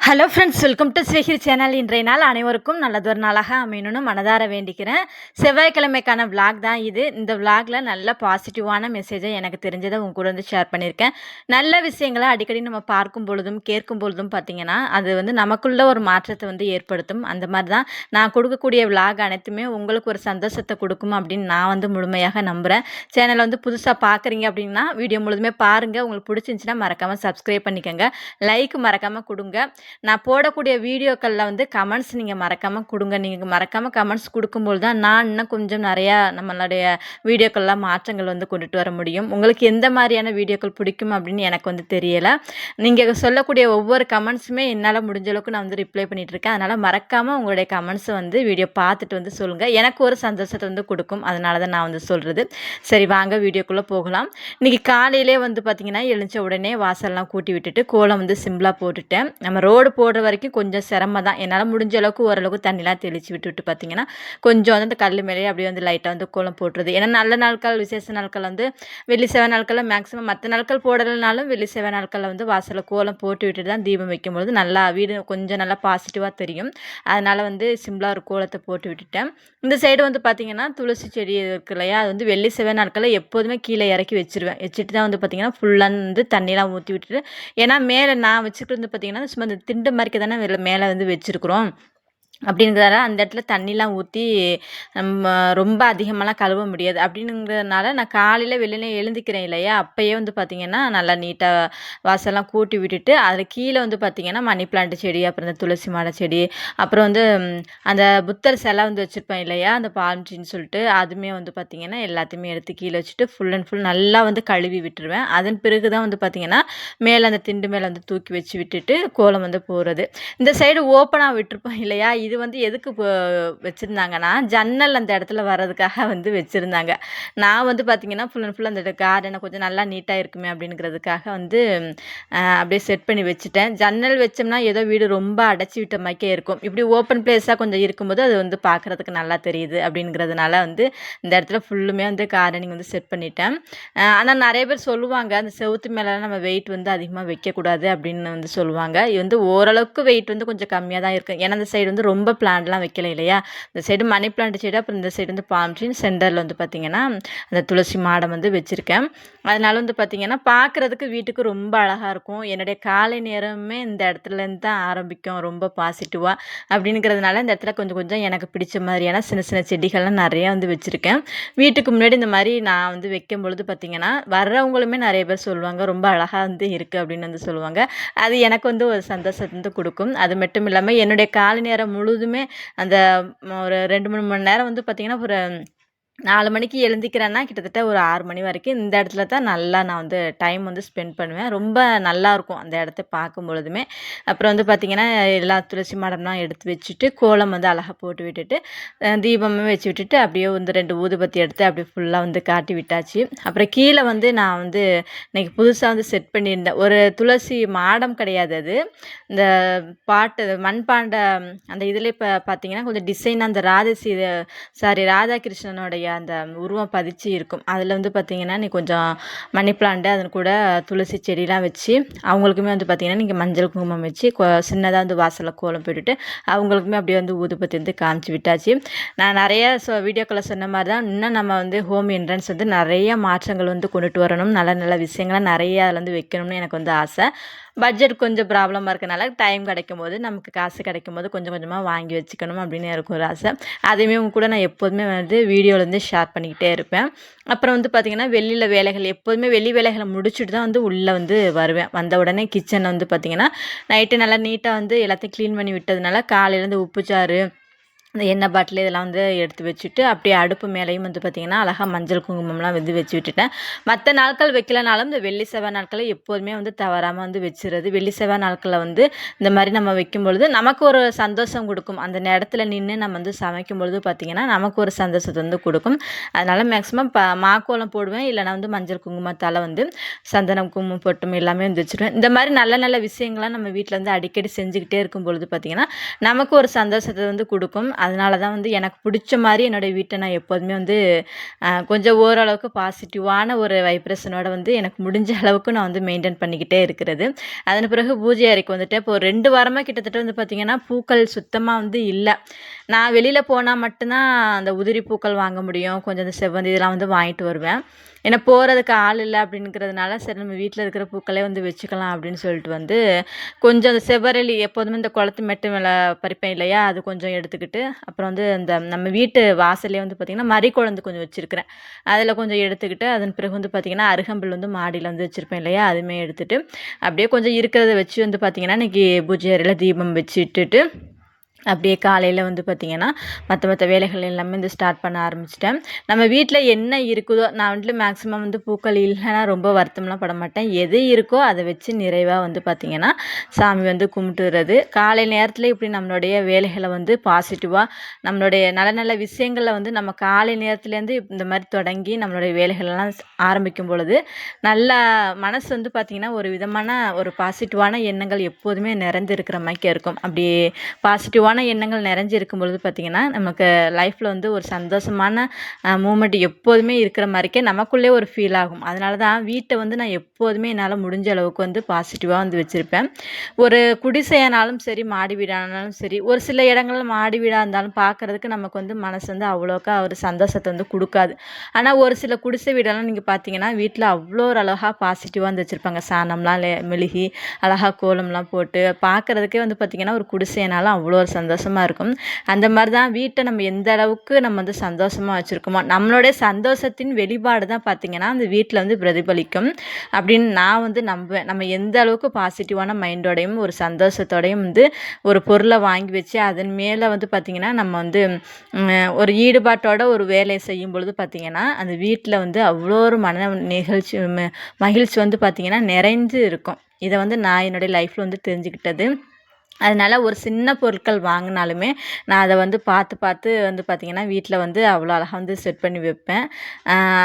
Hello friends, welcome to Srihiri channel. இன்றைய நாள் அனைவருக்கும் நல்லதொரு நாளாக அமையணும்னு மனதார வேண்டிக்கிறேன். செவ்வாய்க்கிழமைக்கான விளாக் தான் இது. இந்த விளாகில் நல்ல பாசிட்டிவான மெசேஜை எனக்கு தெரிஞ்சதை உங்க கூட வந்து ஷேர் பண்ணியிருக்கேன். நல்ல விஷயங்களை அடிக்கடி நம்ம பார்க்கும் பொழுதும் கேட்கும் பொழுதும் பார்த்திங்கன்னா அது வந்து நமக்குள்ள ஒரு மாற்றத்தை வந்து ஏற்படுத்தும். அந்த மாதிரி தான் நான் கொடுக்கக்கூடிய விளாக் அனைத்துமே உங்களுக்கு ஒரு சந்தோஷத்தை கொடுக்கும் அப்படின்னு நான் வந்து முழுமையாக நம்புகிறேன். சேனலை வந்து புதுசாக பார்க்குறீங்க அப்படின்னா வீடியோ முழுதுமே பாருங்கள். உங்களுக்கு பிடிச்சிருந்துச்சின்னா மறக்காமல் சப்ஸ்கிரைப் பண்ணிக்கோங்க. லைக் மறக்காமல் கொடுங்க. நான் போடக்கூடிய வீடியோக்களில் வந்து கமெண்ட்ஸ் நீங்கள் மறக்காமல் கொடுங்க. நீங்கள் மறக்காமல் கமெண்ட்ஸ் கொடுக்கும்போது தான் நான் இன்னும் கொஞ்சம் நிறையா நம்மளுடைய வீடியோக்கள்லாம் மாற்றங்கள் வந்து கொண்டுட்டு வர முடியும். உங்களுக்கு எந்த மாதிரியான வீடியோக்கள் பிடிக்கும் அப்படின்னு எனக்கு வந்து தெரியலை. நீங்கள் சொல்லக்கூடிய ஒவ்வொரு கமெண்ட்ஸுமே என்னால் முடிஞ்ச அளவுக்கு நான் வந்து ரிப்ளை பண்ணிகிட்ருக்கேன். அதனால் மறக்காமல் உங்களுடைய கமெண்ட்ஸை வந்து வீடியோ பார்த்துட்டு வந்து சொல்லுங்கள். எனக்கு ஒரு சந்தோஷத்தை வந்து கொடுக்கும். அதனால தான் நான் வந்து சொல்கிறது. சரி, வாங்க வீடியோக்குள்ளே போகலாம். இன்றைக்கி காலையிலே வந்து பார்த்திங்கன்னா எழுந்த உடனே வாசல்லாம் கூட்டி விட்டுட்டு கோலம் வந்து சிம்பிளாக போட்டுட்டேன். நம்ம ரோடு போடுற வரைக்கும் கொஞ்சம் சிரமம் தான். என்னால் முடிஞ்ச அளவுக்கு ஓரளவுக்கு தண்ணிலாம் தெளித்து விட்டுவிட்டு பார்த்திங்கன்னா கொஞ்சம் வந்து அந்த கல் மேலேயே அப்படியே வந்து லைட்டாக வந்து கோலம் போட்டுறது. ஏன்னா நல்ல நாட்கள் விசேஷ நாட்கள் வந்து வெள்ளி செவ்வாய் நாட்களில் மேக்ஸிமம் மற்ற நாட்கள் போடலைனாலும் வெள்ளி செவ்வாய் நாட்களில் வந்து வாசலில் கோலம் போட்டு விட்டுட்டு தான் தீபம் வைக்கும்பொழுது நல்லா வீடு கொஞ்சம் நல்லா பாசிட்டிவாக தெரியும். அதனால் வந்து சிம்பிளாக ஒரு கோலத்தை போட்டு விட்டுட்டேன். இந்த சைடு வந்து பார்த்திங்கன்னா துளசி செடி இருக்கு இல்லையா, அது வந்து வெள்ளி செவ்வாய் நாட்களில் எப்போதுமே கீழே இறக்கி வச்சுட்டு தான் வந்து பார்த்திங்கன்னா ஃபுல்லாக வந்து தண்ணிலாம் ஊற்றி விட்டுட்டு, ஏன்னா மேலே நான் வச்சுக்கிட்டு வந்து பார்த்திங்கன்னா சும்மா இந்த திண்டு மாதிரிக்கு தானே மேலே வந்து வச்சுருக்குறோம். அப்படிங்கிறதால அந்த இடத்துல தண்ணிலாம் ஊற்றி நம்ம ரொம்ப அதிகமாகலாம் கழுவ முடியாது. அப்படிங்கிறதுனால நான் காலையில் வெளியில எழுந்திக்கிறேன் இல்லையா, அப்போயே வந்து பார்த்திங்கன்னா நல்லா நீட்டாக வாசல்லாம் கூட்டி விட்டுட்டு அதில் கீழே வந்து பார்த்திங்கன்னா மணி பிளான்ட் செடி, அப்புறம் இந்த துளசி மாலை செடி, அப்புறம் வந்து அந்த புத்தர் சிலை வந்து வச்சுருப்பேன் இல்லையா, அந்த பால்ம் ட்ரீன்னு சொல்லிட்டு அதுவுமே வந்து பார்த்திங்கன்னா எல்லாத்தையுமே எடுத்து கீழே வச்சுட்டு ஃபுல் அண்ட் ஃபுல் நல்லா வந்து கழுவி விட்டுருவேன். அதன் பிறகு தான் வந்து பார்த்திங்கன்னா மேலே அந்த திண்டு மேலே வந்து தூக்கி வச்சு விட்டுட்டு கோலம் வந்து போகிறது. இந்த சைடு ஓப்பனாக விட்டுருப்போம் இல்லையா, இது வந்து எதுக்கு வச்சுருந்தாங்கன்னா ஜன்னல் அந்த இடத்துல வர்றதுக்காக வந்து வச்சுருந்தாங்க. நான் வந்து பார்த்திங்கன்னா ஃபுல் அண்ட் ஃபுல் அந்த கார்டனை கொஞ்சம் நல்லா நீட்டாக இருக்குமே அப்படிங்கிறதுக்காக வந்து அப்படியே செட் பண்ணி வச்சுட்டேன். ஜன்னல் வச்சோம்னா ஏதோ வீடு ரொம்ப அடைச்சி விட்ட மாதிரிக்கே இருக்கும். இப்படி ஓப்பன் பிளேஸாக கொஞ்சம் இருக்கும்போது அது வந்து பார்க்குறதுக்கு நல்லா தெரியுது அப்படிங்கிறதுனால வந்து இந்த இடத்துல ஃபுல்லுமே வந்து கார்டனிங் வந்து செட் பண்ணிட்டேன். ஆனால் நிறைய பேர் சொல்லுவாங்க அந்த செவுத்து மேலெலாம் நம்ம வெயிட் வந்து அதிகமாக வைக்கக்கூடாது அப்படின்னு வந்து சொல்லுவாங்க. இது வந்து ஓரளவுக்கு வெயிட் வந்து கொஞ்சம் கம்மியாக தான் இருக்குது. ஏன்னா அந்த சைடு வந்து ரொம்ப பிளான்ட்லாம் வைக்கல இல்லையா, இந்த சைடு மணி பிளான்ட் சைடு, அப்புறம் இந்த சைடு வந்து பாம் ட்ரீ, சென்டரில் வந்து பார்த்திங்கன்னா அந்த துளசி மாடம் வந்து வச்சுருக்கேன். அதனால வந்து பார்த்திங்கன்னா பார்க்குறதுக்கு வீட்டுக்கு ரொம்ப அழகாக இருக்கும். என்னுடைய காலை நேரமே இந்த இடத்துலேருந்து தான் ஆரம்பிக்கும் ரொம்ப பாசிட்டிவாக. அப்படிங்கிறதுனால இந்த இடத்துல கொஞ்சம் கொஞ்சம் எனக்கு பிடிச்ச மாதிரியான சின்ன சின்ன செடிகள்லாம் நிறையா வந்து வச்சுருக்கேன். வீட்டுக்கு முன்னாடி இந்த மாதிரி நான் வந்து வைக்கும் பொழுது பார்த்திங்கன்னா வர்றவங்களுமே நிறைய பேர் சொல்லுவாங்க ரொம்ப அழகாக வந்து இருக்குது அப்படின்னு வந்து சொல்லுவாங்க. அது எனக்கு வந்து ஒரு சந்தோஷத்தை வந்து கொடுக்கும். அது மட்டும் இல்லாமல் என்னுடைய காலை நேரம் முழுதுமே அந்த ஒரு 2, 3 மணி நேரம் வந்து பார்த்திங்கன்னா ஒரு 4 மணிக்கு எழுந்திக்கிறேன்னா கிட்டத்தட்ட ஒரு 6 மணி வரைக்கும் இந்த இடத்துல தான் நல்லா நான் வந்து டைம் வந்து ஸ்பெண்ட் பண்ணுவேன். ரொம்ப நல்லாயிருக்கும் அந்த இடத்த பார்க்கும் பொழுதுமே. அப்புறம் வந்து பார்த்திங்கன்னா எல்லா துளசி மாடம்லாம் எடுத்து வச்சுட்டு கோலம் வந்து அழகாக போட்டு விட்டுட்டு தீபமும் வச்சு விட்டுட்டு அப்படியே வந்து 2 ஊதுபத்தி எடுத்து அப்படியே ஃபுல்லாக வந்து காட்டி விட்டாச்சு. அப்புறம் கீழே வந்து நான் வந்து இன்றைக்கி புதுசாக வந்து செட் பண்ணியிருந்தேன். ஒரு துளசி மாடம் கிடையாது அது, இந்த பாட்டு மண்பாண்ட அந்த இதில் இப்போ பார்த்திங்கன்னா கொஞ்சம் டிசைன் அந்த ராதாகிருஷ்ணனுடைய அந்த உருவம் பதிச்சு இருக்கும். அதில் வந்து பார்த்திங்கன்னா நீ கொஞ்சம் மணி பிளான்ட்டு அதன் கூட துளசி செடிலாம் வச்சு அவங்களுக்குமே வந்து பார்த்திங்கன்னா நீங்கள் மஞ்சள் குங்குமம் வச்சு சின்னதாக வந்து வாசலில் கோலம் போட்டுட்டு அவங்களுக்குமே அப்படியே வந்து ஊதுபத்தி வந்து காமிச்சு விட்டாச்சு. நான் நிறைய வீடியோக்களை சொன்ன மாதிரி தான் இன்னும் நம்ம வந்து ஹோம் என்ட்ரன்ஸ் வந்து நிறைய மாற்றங்கள் வந்து கொண்டுட்டு வரணும். நல்ல நல்ல விஷயங்களை நிறைய அதில் வந்து வைக்கணும்னு எனக்கு வந்து ஆசை. பட்ஜெட் கொஞ்சம் ப்ராப்ளமாக இருக்கனால டைம் கிடைக்கும் போது நமக்கு காசு கிடைக்கும் போது கொஞ்சம் கொஞ்சமாக வாங்கி வச்சுக்கணும் அப்படின்னு எனக்கு ஒரு ஆசை. அதையுமே உங்க கூட நான் எப்போதுமே வந்து வீடியோவில் வந்து ஷேர் பண்ணிக்கிட்டே இருப்பேன். அப்புறம் வந்து பார்த்திங்கன்னா வெளியில் வேலைகள் எப்போதுமே வெளி வேலைகளை முடிச்சுட்டு தான் வந்து உள்ளே வந்து வருவேன். வந்த உடனே கிச்சனை வந்து பார்த்திங்கன்னா நைட்டு நல்லா நீட்டாக வந்து எல்லாத்தையும் க்ளீன் பண்ணி விட்டதுனால காலையிலேருந்து உப்புச்சாறு, இந்த எண்ணெய் பாட்டில் இதெல்லாம் வந்து எடுத்து வச்சுட்டு அப்படியே அடுப்பு மேலேயும் வந்து பார்த்திங்கன்னா அழகாக மஞ்சள் குங்குமம்லாம் வந்து வச்சு விட்டுட்டேன். மற்ற நாட்கள் வைக்கலனாலும் இந்த வெள்ளி செவ்வாய் நாட்களில் எப்போதுமே வந்து தவறாமல் வந்து வச்சுறது. வெள்ளி செவ்வாய் நாட்களில் வந்து இந்த மாதிரி நம்ம வைக்கும் பொழுது நமக்கு ஒரு சந்தோஷம் கொடுக்கும். அந்த இடத்துல நின்று நம்ம வந்து சமைக்கும் பொழுது பார்த்திங்கன்னா நமக்கு ஒரு சந்தோஷத்தை வந்து கொடுக்கும். அதனால் மேக்ஸிமம் மாக்கோலம் போடுவேன். இல்லைனா வந்து மஞ்சள் குங்குமத்தால் வந்து சந்தனம் குங்குமம் பொட்டும் எல்லாமே வந்து வச்சுருவேன். இந்த மாதிரி நல்ல நல்ல விஷயங்கள்லாம் நம்ம வீட்டில் வந்து அடிக்கடி செஞ்சுக்கிட்டே இருக்கும் பொழுது பார்த்திங்கன்னா நமக்கு ஒரு சந்தோஷத்தை வந்து கொடுக்கும். அதனால தான் வந்து எனக்கு பிடிச்ச மாதிரி என்னுடைய வீட்டை நான் எப்போதுமே வந்து கொஞ்சம் ஓரளவுக்கு பாசிட்டிவான ஒரு வைப்ரேஷனோட வந்து எனக்கு முடிஞ்ச அளவுக்கு நான் வந்து மெயின்டைன் பண்ணிக்கிட்டே இருக்கிறது. அதன் பிறகு பூஜை அறைக்கு வந்துட்டு இப்போ 2 வாரமாக கிட்டத்தட்ட வந்து பார்த்திங்கன்னா பூக்கள் சுத்தமாக வந்து இல்லை. நான் வெளியில் போனால் மட்டும்தான் அந்த உதிரி பூக்கள் வாங்க முடியும். கொஞ்சம் இந்த செவ்வந்தி இதெல்லாம் வந்து வாங்கிட்டு வருவேன். ஏன்னா போகிறதுக்கு ஆள் இல்லை அப்படிங்கிறதுனால சரி நம்ம வீட்டில் இருக்கிற பூக்களே வந்து வச்சுக்கலாம் அப்படின்னு சொல்லிட்டு வந்து கொஞ்சம் அந்த செவ்வரளி எப்போதுமே இந்த குளத்து மெட்டு மேலே பறிப்பேன் இல்லையா, அது கொஞ்சம் எடுத்துக்கிட்டு அப்புறம் வந்து அந்த நம்ம வீட்டு வாசல்லே வந்து பார்த்திங்கன்னா மறிக்குழந்து கொஞ்சம் வச்சுருக்கிறேன். அதில் கொஞ்சம் எடுத்துக்கிட்டு அதன் பிறகு வந்து பார்த்திங்கன்னா அருகம்புல் வந்து மாடியில் வந்து வச்சுருப்பேன் இல்லையா, அதுவுமே எடுத்துகிட்டு அப்படியே கொஞ்சம் இருக்கிறத வச்சு வந்து பார்த்திங்கன்னா இன்றைக்கி பூஜை அறையில் தீபம் வச்சுட்டுட்டு அப்படியே காலையில் வந்து பார்த்திங்கன்னா மற்ற வேலைகள் எல்லாமே வந்து ஸ்டார்ட் பண்ண ஆரம்பிச்சிட்டேன். நம்ம வீட்டில் என்ன இருக்குதோ நான் வந்துட்டு மேக்ஸிமம் வந்து பூக்கள் இல்லைன்னா ரொம்ப வருத்தம்லாம் பட மாட்டேன். எது இருக்கோ அதை வச்சு நிறைவாக வந்து பார்த்திங்கன்னா சாமி வந்து கும்பிட்டுறது. காலை நேரத்தில் இப்படி நம்மளுடைய வேலைகளை வந்து பாசிட்டிவாக நம்மளுடைய நல்ல நல்ல விஷயங்களை வந்து நம்ம காலை நேரத்துலேருந்து இந்த மாதிரி தொடங்கி நம்மளுடைய வேலைகளெல்லாம் ஆரம்பிக்கும் பொழுது நல்லா மனசு வந்து பார்த்திங்கன்னா ஒரு விதமான ஒரு பாசிட்டிவான எண்ணங்கள் எப்போதுமே நிறைந்து இருக்கிற மாதிரி இருக்கும். அப்படி பாசிட்டிவான எண்ணங்கள் நிறைஞ்சு இருக்கும் பொழுது பார்த்திங்கன்னா நமக்கு லைஃப்பில் வந்து ஒரு சந்தோஷமான மூமெண்ட் எப்போதுமே இருக்கிற மாதிரிக்கே நமக்குள்ளே ஒரு ஃபீல் ஆகும். அதனால தான் வீட்டை வந்து நான் எப்போதுமே என்னால் முடிஞ்ச அளவுக்கு வந்து பாசிட்டிவாக வந்து வச்சுருப்பேன். ஒரு குடிசையானாலும் சரி மாடி வீடானாலும் சரி, ஒரு சில இடங்களில் மாடி வீடாக இருந்தாலும் பார்க்குறதுக்கு நமக்கு வந்து மனசு வந்து அவ்வளோக்கா ஒரு சந்தோஷத்தை வந்து கொடுக்காது. ஆனால் ஒரு சில குடிசை வீடெல்லாம் நீங்கள் பார்த்தீங்கன்னா வீட்டில் அவ்வளோ ஒரு அழகாக பாசிட்டிவாக வந்து வச்சுருப்பாங்க. சாணம்லாம் மெழுகி அழகாக கோலம்லாம் போட்டு பார்க்குறதுக்கே வந்து பார்த்திங்கன்னா ஒரு குடிசைனாலும் அவ்வளோ ஒரு சந்தோஷமாக இருக்கும். அந்த மாதிரி தான் வீட்டை நம்ம எந்த அளவுக்கு நம்ம வந்து சந்தோஷமாக வச்சுருக்கோமோ நம்மளுடைய சந்தோஷத்தின் வெளிப்பாடு தான் பார்த்திங்கன்னா அந்த வீட்டில் வந்து பிரதிபலிக்கும் அப்படின்னு நான் வந்து நம்புவேன். நம்ம எந்த அளவுக்கு பாசிட்டிவான மைண்டோடையும் ஒரு சந்தோஷத்தோடையும் வந்து ஒரு பொருளை வாங்கி வச்சு அதன் மேலே வந்து பார்த்திங்கன்னா நம்ம வந்து ஒரு ஈடுபாட்டோட ஒரு வேலையை செய்யும் பொழுது பார்த்திங்கன்னா அந்த வீட்டில் வந்து அவ்வளோ ஒரு மகிழ்ச்சி வந்து பார்த்திங்கன்னா நிறைந்து இருக்கும். இதை வந்து நான் என்னுடைய லைஃப்பில் வந்து தெரிஞ்சுக்கிட்டது. அதனால் ஒரு சின்ன பொருட்கள் வாங்கினாலுமே நான் அதை வந்து பார்த்து வந்து பார்த்திங்கன்னா வீட்டில் வந்து அவ்வளோ அழகாக வந்து செட் பண்ணி வைப்பேன்.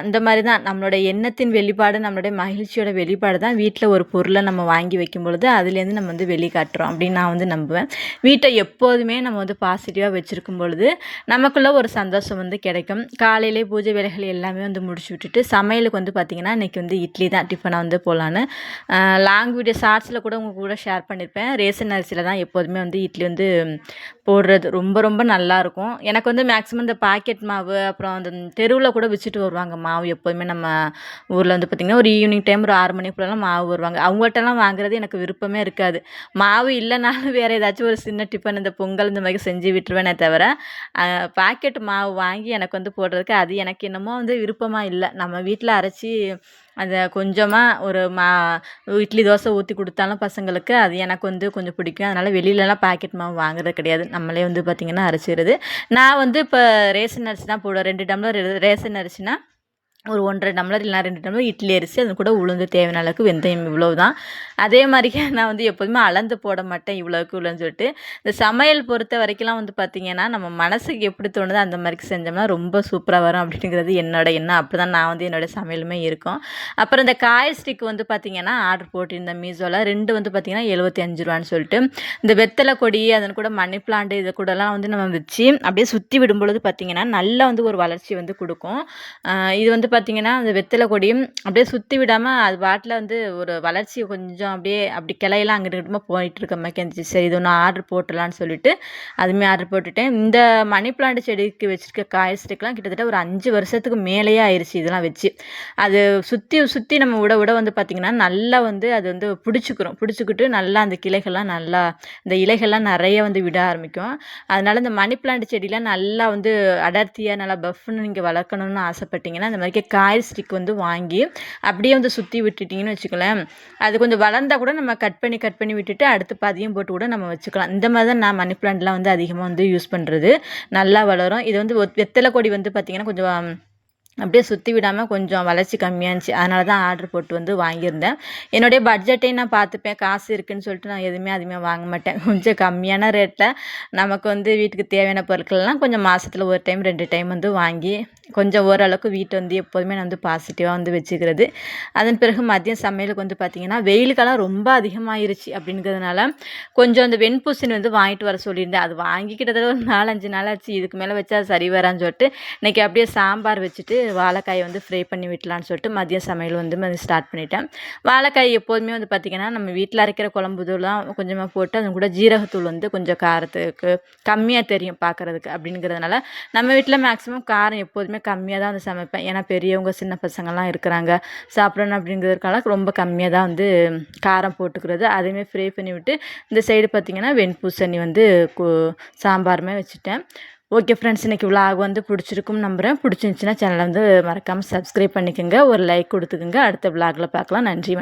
இந்த மாதிரி தான் நம்மளுடைய எண்ணத்தின் வெளிப்பாடு நம்மளுடைய மகிழ்ச்சியோட வெளிப்பாடு தான் வீட்டில் ஒரு பொருளை நம்ம வாங்கி வைக்கும் பொழுது அதுலேருந்து நம்ம வந்து வெளிக்காட்டுறோம் அப்படின்னு நான் வந்து நம்புவேன். வீட்டை எப்போதுமே நம்ம வந்து பாசிட்டிவாக வச்சுருக்கும் பொழுது நமக்குள்ளே ஒரு சந்தோஷம் வந்து கிடைக்கும். காலையிலே பூஜை வேலைகள் எல்லாமே வந்து முடிச்சு விட்டுட்டு சமையலுக்கு வந்து பார்த்திங்கன்னா இன்றைக்கி வந்து இட்லி தான் டிஃபனாக வந்து போகலான்னு லாங் வீடியோ ஷார்ட்ஸில் கூட உங்கள் கூட ஷேர் பண்ணியிருப்பேன். ரேஷன் அரிசியில் தான் எப்போதுமே வந்து இட்லி வந்து போடுறது ரொம்ப ரொம்ப நல்லாயிருக்கும். எனக்கு வந்து மேக்ஸிமம் இந்த பாக்கெட் மாவு அப்புறம் அந்த தெருவில் கூட வச்சுட்டு வருவாங்க மாவு. எப்போதுமே நம்ம ஊரில் வந்து பார்த்திங்கன்னா ஒரு ஈவினிங் டைம் ஒரு 6 மணிக்குள்ளலாம் மாவு வருவாங்க. அவங்கள்ட்டலாம் வாங்குறது எனக்கு விருப்பமே இருக்காது. மாவு இல்லைனாலும் வேறு ஏதாச்சும் ஒரு சின்ன டிஃபன் இந்த பொங்கல் இந்த மாதிரி செஞ்சு விட்டுருவேனே தவிர பாக்கெட் மாவு வாங்கி எனக்கு வந்து போடுறதுக்கு அது எனக்கு என்னமோ வந்து விருப்பமாக இல்லை. நம்ம வீட்டில் அரைச்சி அதை கொஞ்சமாக ஒரு இட்லி தோசை ஊற்றி கொடுத்தாலும் பசங்களுக்கு அது எனக்கு வந்து கொஞ்சம் பிடிக்கும். அதனால் வெளியிலலாம் பாக்கெட் மாவு வாங்குறது கிடையாது. நம்மளே வந்து பார்த்திங்கன்னா அரைச்சிடுறது. நான் வந்து இப்போ ரேஷன் அரிசி தான் போடுவேன். 2 டம்ளர் ரேஷன் அரிசினா ஒரு 1.5 டம்ளர் இல்லைனா 2 டம்ளர் இட்லி அரிசி, அது கூட உளுந்து தேவையான அளவுக்கு வெந்தயம் இவ்வளவு தான். அதே மாதிரியே நான் வந்து எப்போதுமே அளந்து போட மாட்டேன் இவ்வளோக்கு இவ்வளோன்னு சொல்லிட்டு. இந்த சமையல் பொறுத்த வரைக்கும்லாம் வந்து பார்த்திங்கன்னா நம்ம மனசுக்கு எப்படி தோணுதோ அந்த மாதிரி செஞ்சோம்னா ரொம்ப சூப்பராக வரும் அப்படிங்கிறது என்னோட எண்ணம். அப்படி தான் நான் வந்து என்னோடய சமையலுமே இருக்கும். அப்புறம் இந்த காய் ஸ்டிக் வந்து பார்த்திங்கன்னா ஆர்டர் போட்டிருந்தேன் மீஷோவில். 2 வந்து பார்த்திங்கன்னா 75 ரூபான்னு சொல்லிட்டு. இந்த வெத்தலை கொடி அதன் கூட மணி பிளான்ட் இது கூடலாம் வந்து நம்ம வச்சு அப்படியே சுற்றி விடும்பொழுது பார்த்திங்கன்னா நல்லா வந்து ஒரு வளர்ச்சி வந்து கொடுக்கும். இது வந்து பார்த்திங்கன்னா அந்த வெத்தலை கொடியும் அப்படியே சுற்றி விடாமல் அது பாட்டில் வந்து ஒரு வளர்ச்சி கொஞ்சம் அப்படி கிளையெல்லாம் அங்கிட்டு இங்கிட்டுமா போயிட்டு இருக்க மாதிரி இருந்துச்சு. சரி இது ஒன்று ஆர்டர் போட்டலான்னு சொல்லிட்டு அதுவுமே ஆர்டர் போட்டுட்டேன். இந்த மணி பிளான்ட் செடிக்கு வச்சுருக்க காய் ஸ்டிக்லாம் கிட்டத்தட்ட ஒரு 5 வருஷத்துக்கு மேலேயே ஆயிடுச்சு இதெல்லாம் வச்சு. அது சுற்றி நம்ம விட வந்து பார்த்திங்கன்னா நல்லா வந்து அது வந்து பிடிச்சிக்கிட்டு நல்லா அந்த கிளைகள்லாம் நல்லா இந்த இலைகள்லாம் நிறைய வந்து விட ஆரம்பிக்கும். அதனால் இந்த மணி பிளான்ட் செடியெலாம் நல்லா வந்து அடர்த்தியாக நல்லா பஃப்னு நீங்கள் வளர்க்கணும்னு ஆசைப்பட்டீங்கன்னா இந்த மாதிரி காய் ஸ்டிக் வந்து வாங்கி அப்படியே வந்து சுற்றி விட்டுட்டிங்கன்னு வச்சுக்கலாம். அது கொஞ்சம் வளர்ந்தால் கூட நம்ம கட் பண்ணி விட்டுட்டு அடுத்து பாதியும் போட்டு கூட நம்ம வச்சுக்கலாம். இந்த மாதிரி தான் நான் மணி பிளான்ட்லாம் வந்து அதிகமாக வந்து யூஸ் பண்ணுறது. நல்லா வளரும். இது வந்து வெத்தலை கொடி வந்து பார்த்திங்கன்னா கொஞ்சம் அப்படியே சுற்றி விடாமல் கொஞ்சம் வளர்ச்சி கம்மியாக இருந்துச்சு. அதனால தான் ஆர்டர் போட்டு வந்து வாங்கியிருந்தேன். என்னுடைய பட்ஜெட்டையும் நான் பார்த்துப்பேன். காசு இருக்குதுன்னு சொல்லிட்டு நான் எதுவுமே அதிகமாக வாங்க மாட்டேன். கொஞ்சம் கம்மியான ரேட்டில் நமக்கு வந்து வீட்டுக்கு தேவையான பொருட்கள்லாம் கொஞ்சம் மாதத்துல 1 டைம் 2 டைம் வந்து வாங்கி கொஞ்சம் ஓரளவுக்கு வீட்டை வந்து எப்போதுமே நான் வந்து பாசிட்டிவாக வந்து வச்சுக்கிறது. அதன் பிறகு மதியம் சமையலுக்கு வந்து பார்த்திங்கன்னா வெயில் காலம் ரொம்ப அதிகமாகிருச்சு அப்படிங்கிறதுனால கொஞ்சம் அந்த வெண்பூசணி வந்து வாங்கிட்டு வர சொல்லியிருந்தேன். அது வாங்கி கிட்டத்தட்ட ஒரு 4-5 நாள் ஆச்சு. இதுக்கு மேலே வச்சா சரி வரான்னு சொல்லிட்டு இன்றைக்கி அப்படியே சாம்பார் வச்சுட்டு வாழைக்காயை வந்து ஃப்ரை பண்ணி விட்டலான்னு சொல்லிட்டு மதியம் சமையல் வந்து ஸ்டார்ட் பண்ணிட்டேன். வாழைக்காய் எப்போதுமே வந்து பார்த்திங்கன்னா நம்ம வீட்டில் அரைக்கிற குழம்பு தூள்லாம் கொஞ்சமாக போட்டு அது கூட ஜீரகத்தூள் வந்து கொஞ்சம் காரத்துக்கு கம்மியாக தெரியும் பார்க்குறதுக்கு அப்படிங்கிறதுனால நம்ம வீட்டில் மேக்ஸிமம் காரம் எப்போதுமே கம்மியாக தான் வந்து சமைப்பேன். ஏன்னா பெரியவங்க சின்ன பசங்கள்லாம் இருக்கிறாங்க சாப்பிடணும் அப்படிங்கிறதுக்காக ரொம்ப கம்மியாக தான் வந்து காரம் போட்டுக்கிறது. அதையுமே ஃப்ரை பண்ணி விட்டு இந்த சைடு பார்த்திங்கன்னா வெண்பூசணி வந்து சாம்பாருமே வச்சுட்டேன். ஓகே ஃப்ரெண்ட்ஸ், இன்றைக்கி விலாக் வந்து பிடிச்சிருக்கும்னு நம்புகிறேன். பிடிச்சிருந்துச்சின்னா சேனலை வந்து மறக்காமல் சப்ஸ்கிரைப் பண்ணிக்கோங்க, ஒரு லைக் கொடுத்துக்குங்க. அடுத்த விலாகில் பார்க்கலாம். நன்றி.